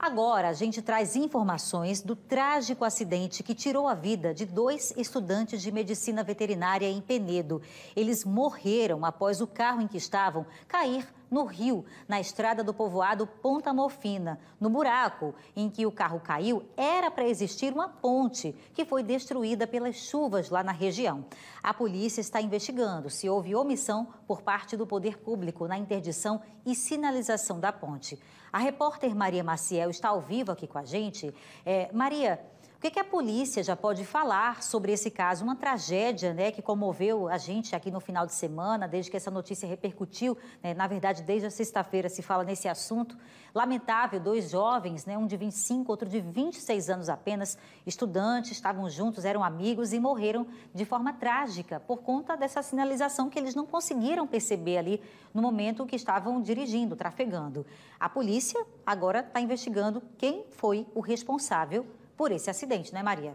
Agora, a gente traz informações do trágico acidente que tirou a vida de 2 estudantes de medicina veterinária em Penedo. Eles morreram após o carro em que estavam cair no rio, na estrada do povoado Ponta Morfina. No buraco em que o carro caiu, era para existir uma ponte que foi destruída pelas chuvas lá na região. A polícia está investigando se houve omissão por parte do poder público na interdição e sinalização da ponte. A repórter Maria Maciel está ao vivo aqui com a gente. Maria, o que a polícia já pode falar sobre esse caso? Uma tragédia, né, que comoveu a gente aqui no final de semana, desde que essa notícia repercutiu, né, na verdade, desde a sexta-feira se fala nesse assunto. Lamentável, 2 jovens, né, um de 25, outro de 26 anos apenas, estudantes, estavam juntos, eram amigos e morreram de forma trágica por conta dessa sinalização que eles não conseguiram perceber ali no momento que estavam dirigindo, trafegando. A polícia agora está investigando quem foi o responsável por esse acidente, né, Maria?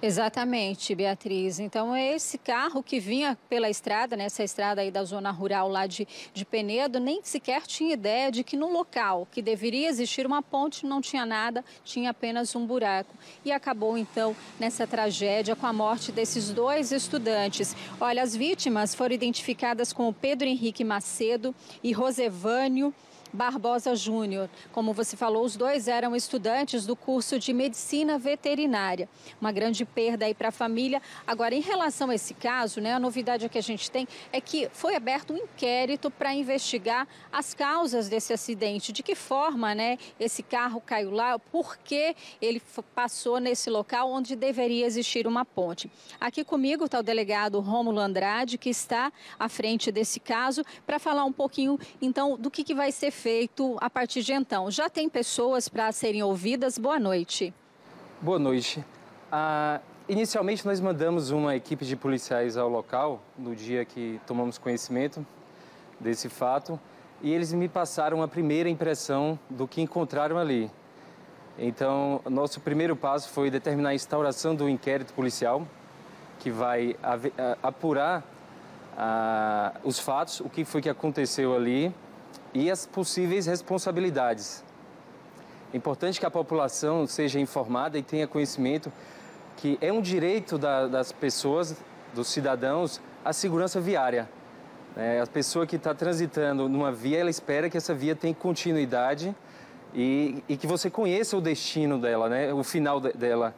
Exatamente, Beatriz. Então, é esse carro que vinha pela estrada, nessa estrada aí da zona rural lá de Penedo, nem sequer tinha ideia de que no local que deveria existir uma ponte não tinha nada, tinha apenas um buraco. E acabou, então, nessa tragédia com a morte desses 2 estudantes. Olha, as vítimas foram identificadas como Pedro Henrique Macedo e Rosevânio Barbosa Júnior. Como você falou, os 2 eram estudantes do curso de medicina veterinária. Uma grande perda aí para a família. Agora, em relação a esse caso, né, a novidade que a gente tem é que foi aberto um inquérito para investigar as causas desse acidente. De que forma, né, esse carro caiu lá, por que ele passou nesse local onde deveria existir uma ponte. Aqui comigo está o delegado Rômulo Andrade, que está à frente desse caso, para falar um pouquinho, então, do que vai ser feito a partir de então. Já tem pessoas para serem ouvidas? Boa noite. Boa noite. Inicialmente nós mandamos uma equipe de policiais ao local no dia que tomamos conhecimento desse fato e eles me passaram a primeira impressão do que encontraram ali. Então, nosso primeiro passo foi determinar a instauração do inquérito policial que vai apurar os fatos, o que foi que aconteceu ali e as possíveis responsabilidades. É importante que a população seja informada e tenha conhecimento que é um direito das pessoas, dos cidadãos, a segurança viária. A pessoa que está transitando numa via, ela espera que essa via tenha continuidade e que você conheça o destino dela, né? O final dela.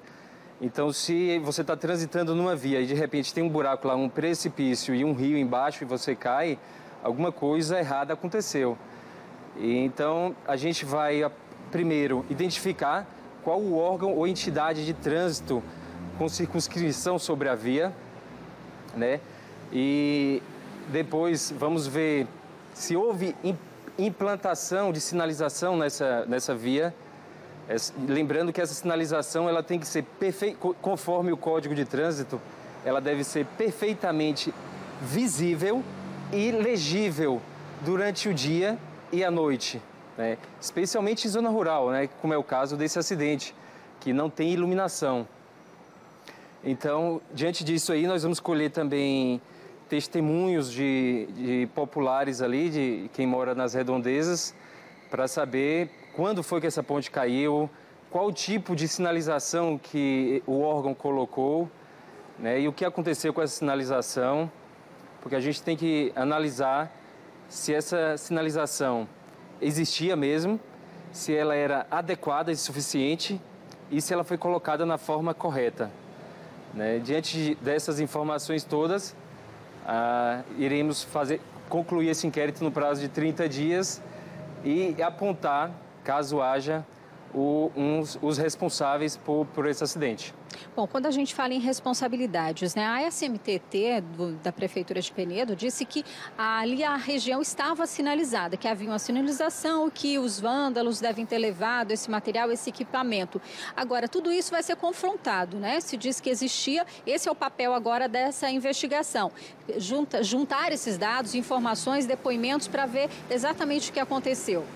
Então, se você está transitando numa via e de repente tem um buraco lá, um precipício e um rio embaixo e você cai, alguma coisa errada aconteceu. E então, a gente vai primeiro identificar qual o órgão ou entidade de trânsito com circunscrição sobre a via, né? E depois vamos ver se houve implantação de sinalização nessa via. Lembrando que essa sinalização ela tem que ser conforme o Código de Trânsito, ela deve ser perfeitamente visível e legível durante o dia e a noite, né? Especialmente em zona rural, né? Como é o caso desse acidente, que não tem iluminação. Então, diante disso aí, nós vamos colher também testemunhos de populares ali, de quem mora nas redondezas, para saber quando foi que essa ponte caiu, qual o tipo de sinalização que o órgão colocou, né? E o que aconteceu com essa sinalização, porque a gente tem que analisar se essa sinalização existia mesmo, se ela era adequada e suficiente e se ela foi colocada na forma correta, né? Diante dessas informações todas, iremos concluir esse inquérito no prazo de 30 dias e apontar, caso haja, os responsáveis por esse acidente. Bom, quando a gente fala em responsabilidades, né, a SMTT da Prefeitura de Penedo disse que ali a região estava sinalizada, que havia uma sinalização, que os vândalos devem ter levado esse material, esse equipamento. Agora, tudo isso vai ser confrontado, né? Se diz que existia, esse é o papel agora dessa investigação. Juntar esses dados, informações, depoimentos para ver exatamente o que aconteceu.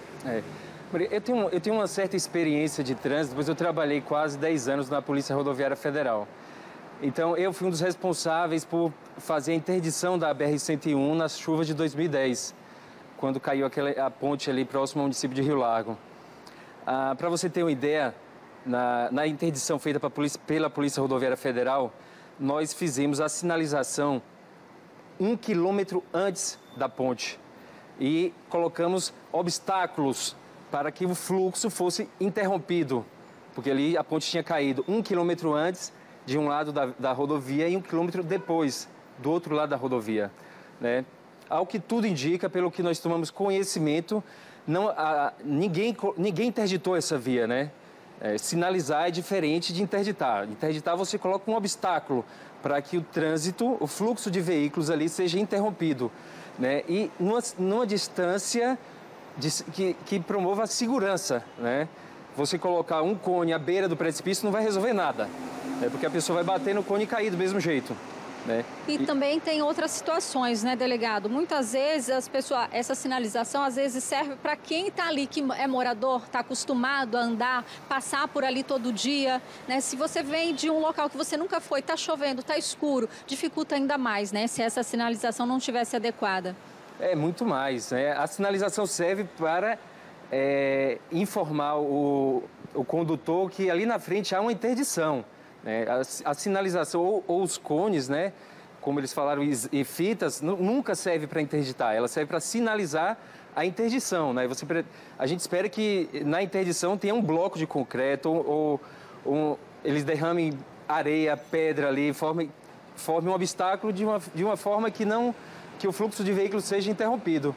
Eu tenho uma certa experiência de trânsito, pois eu trabalhei quase 10 anos na Polícia Rodoviária Federal. Então, eu fui um dos responsáveis por fazer a interdição da BR-101 nas chuvas de 2010. quando caiu a ponte ali próximo ao município de Rio Largo. Para você ter uma ideia, na interdição feita pela Polícia Rodoviária Federal, nós fizemos a sinalização 1 quilômetro antes da ponte e colocamos obstáculos para que o fluxo fosse interrompido, porque ali a ponte tinha caído 1 quilômetro antes de um lado da rodovia e 1 quilômetro depois do outro lado da rodovia, né? Ao que tudo indica, pelo que nós tomamos conhecimento, ninguém interditou essa via, né? Sinalizar é diferente de interditar. Interditar, você coloca um obstáculo para que o trânsito, o fluxo de veículos ali seja interrompido, né? E numa distância que promova a segurança, né? Você colocar um cone à beira do precipício não vai resolver nada, né? Porque a pessoa vai bater no cone e cair do mesmo jeito, né? E também tem outras situações, né, delegado? Muitas vezes essa sinalização às vezes serve para quem está ali, que é morador, está acostumado a andar, passar por ali todo dia, né? Se você vem de um local que você nunca foi, está chovendo, está escuro, dificulta ainda mais, né? Se essa sinalização não tivesse adequada. É muito mais, né? A sinalização serve para informar o condutor que ali na frente há uma interdição, né? A sinalização ou os cones, né, como eles falaram, e fitas, nunca serve para interditar, ela serve para sinalizar a interdição, né? A gente espera que na interdição tenha um bloco de concreto ou eles derramem areia, pedra ali, formem um obstáculo de uma forma que o fluxo de veículos seja interrompido.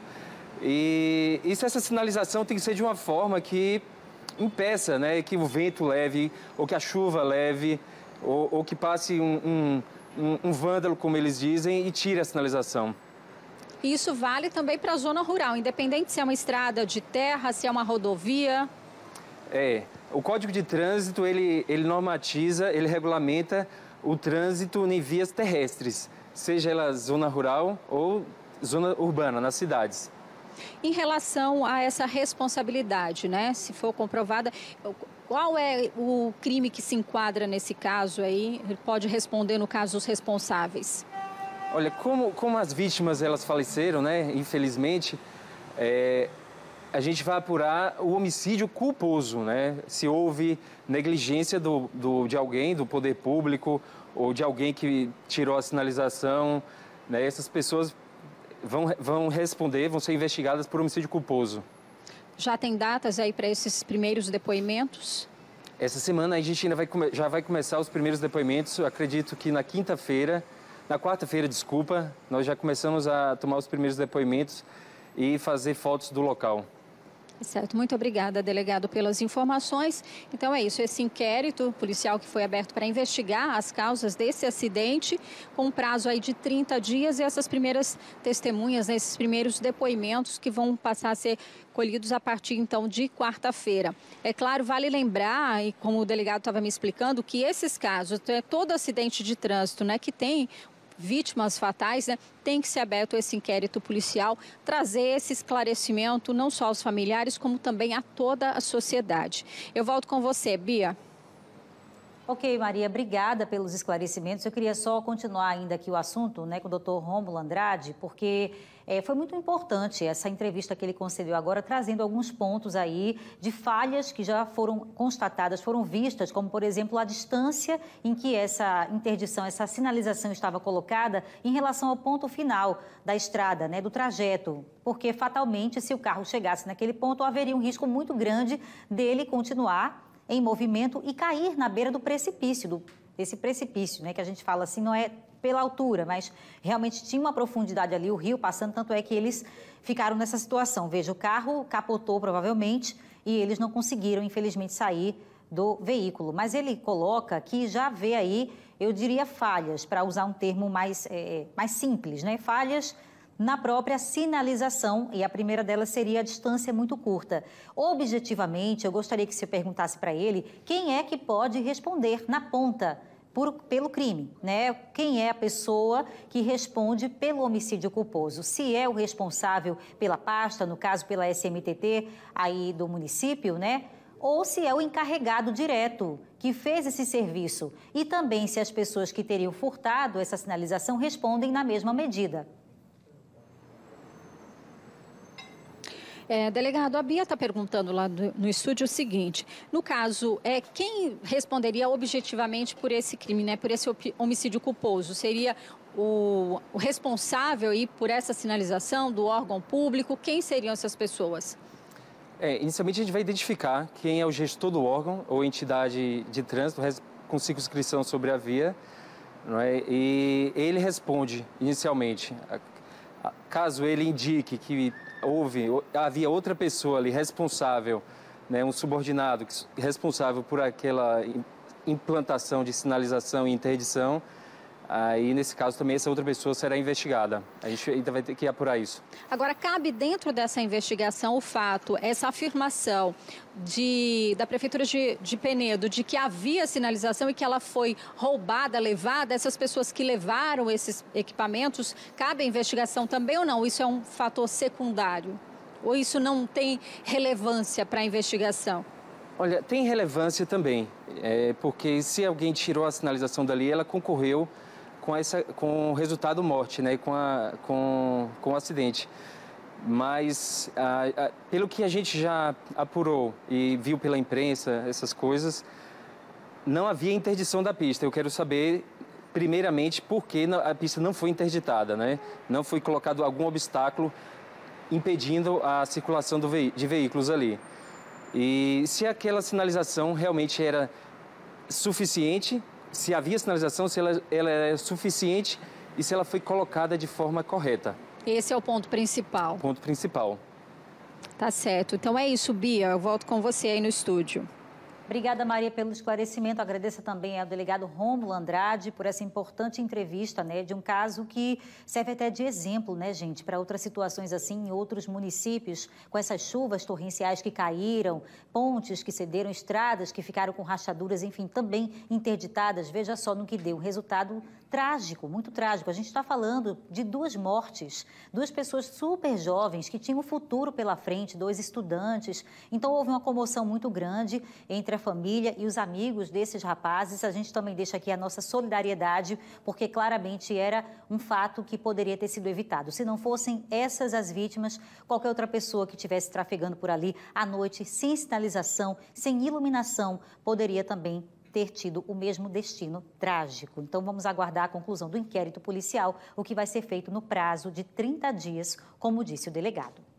E essa sinalização tem que ser de uma forma que impeça, né, que o vento leve, ou que a chuva leve, ou que passe um vândalo, como eles dizem, e tire a sinalização. Isso vale também para a zona rural, independente se é uma estrada de terra, se é uma rodovia? O Código de Trânsito, ele normatiza, ele regulamenta o trânsito em vias terrestres, seja ela zona rural ou zona urbana, nas cidades. Em relação a essa responsabilidade, né? Se for comprovada, qual é o crime que se enquadra nesse caso aí? Ele pode responder no caso os responsáveis. Olha, como as vítimas elas faleceram, né? Infelizmente, a gente vai apurar o homicídio culposo, né? Se houve negligência de alguém, do poder público, ou de alguém que tirou a sinalização, né? Essas pessoas vão responder, vão ser investigadas por homicídio culposo. Já tem datas aí para esses primeiros depoimentos? Essa semana a gente ainda já vai começar os primeiros depoimentos. Eu acredito que na quarta-feira, desculpa, nós já começamos a tomar os primeiros depoimentos e fazer fotos do local. Certo, muito obrigada, delegado, pelas informações. Então é isso, esse inquérito policial que foi aberto para investigar as causas desse acidente, com um prazo aí de 30 dias e essas primeiras testemunhas, né, esses primeiros depoimentos que vão passar a ser colhidos a partir, então, de quarta-feira. É claro, vale lembrar, e como o delegado estava me explicando, que esses casos, todo acidente de trânsito, né, que tem vítimas fatais, né, tem que ser aberto esse inquérito policial, trazer esse esclarecimento não só aos familiares, como também a toda a sociedade. Eu volto com você, Bia. Ok, Maria, obrigada pelos esclarecimentos. Eu queria só continuar ainda aqui o assunto, né, com o doutor Rômulo Andrade, porque foi muito importante essa entrevista que ele concedeu agora, trazendo alguns pontos aí de falhas que já foram constatadas, foram vistas, como, por exemplo, a distância em que essa interdição, essa sinalização estava colocada em relação ao ponto final da estrada, né, do trajeto, porque fatalmente, se o carro chegasse naquele ponto, haveria um risco muito grande dele continuar em movimento e cair na beira do precipício, desse precipício, né, que a gente fala assim, não é pela altura, mas realmente tinha uma profundidade ali, o rio passando, tanto é que eles ficaram nessa situação. Veja, o carro capotou provavelmente e eles não conseguiram, infelizmente, sair do veículo. Mas ele coloca que já vê aí, eu diria, falhas, para usar um termo mais simples, né? Falhas na própria sinalização, e a primeira delas seria a distância muito curta. Objetivamente, eu gostaria que você perguntasse para ele quem é que pode responder na ponta pelo crime, né? Quem é a pessoa que responde pelo homicídio culposo? Se é o responsável pela pasta, no caso pela SMTT aí do município, né? Ou se é o encarregado direto que fez esse serviço. E também se as pessoas que teriam furtado essa sinalização respondem na mesma medida. Delegado, a Bia está perguntando lá no estúdio o seguinte: no caso, quem responderia objetivamente por esse crime, né, por esse homicídio culposo? Seria o responsável aí por essa sinalização do órgão público? Quem seriam essas pessoas? Inicialmente a gente vai identificar quem é o gestor do órgão ou entidade de trânsito com circunscrição sobre a via, não é? E ele responde inicialmente. Caso ele indique que havia outra pessoa ali responsável, né, um subordinado responsável por aquela implantação de sinalização e interdição, aí, nesse caso, também essa outra pessoa será investigada. A gente ainda vai ter que apurar isso. Agora, cabe dentro dessa investigação o fato, essa afirmação da Prefeitura de Penedo, de que havia sinalização e que ela foi roubada, levada, essas pessoas que levaram esses equipamentos, cabe a investigação também ou não? Isso é um fator secundário? Ou isso não tem relevância para a investigação? Olha, tem relevância também, porque se alguém tirou a sinalização dali, ela concorreu com o resultado morte, né, com o acidente. Mas, pelo que a gente já apurou e viu pela imprensa, essas coisas, não havia interdição da pista. Eu quero saber, primeiramente, por que a pista não foi interditada, né? Não foi colocado algum obstáculo impedindo a circulação de veículos ali. E se aquela sinalização realmente era suficiente, se havia sinalização, se ela era suficiente e se ela foi colocada de forma correta. Esse é o ponto principal. Ponto principal. Tá certo. Então é isso, Bia. Eu volto com você aí no estúdio. Obrigada, Maria, pelo esclarecimento. Agradeço também ao delegado Rômulo Andrade por essa importante entrevista, né, de um caso que serve até de exemplo, né, gente, para outras situações assim em outros municípios, com essas chuvas torrenciais que caíram, pontes que cederam, estradas que ficaram com rachaduras, enfim, também interditadas. Veja só no que deu, um resultado trágico, muito trágico. A gente está falando de 2 mortes, 2 pessoas super jovens que tinham um futuro pela frente, 2 estudantes. Então houve uma comoção muito grande entre a família e os amigos desses rapazes. A gente também deixa aqui a nossa solidariedade, porque claramente era um fato que poderia ter sido evitado. Se não fossem essas as vítimas, qualquer outra pessoa que estivesse trafegando por ali à noite, sem sinalização, sem iluminação, poderia também ter tido o mesmo destino trágico. Então, vamos aguardar a conclusão do inquérito policial, o que vai ser feito no prazo de 30 dias, como disse o delegado.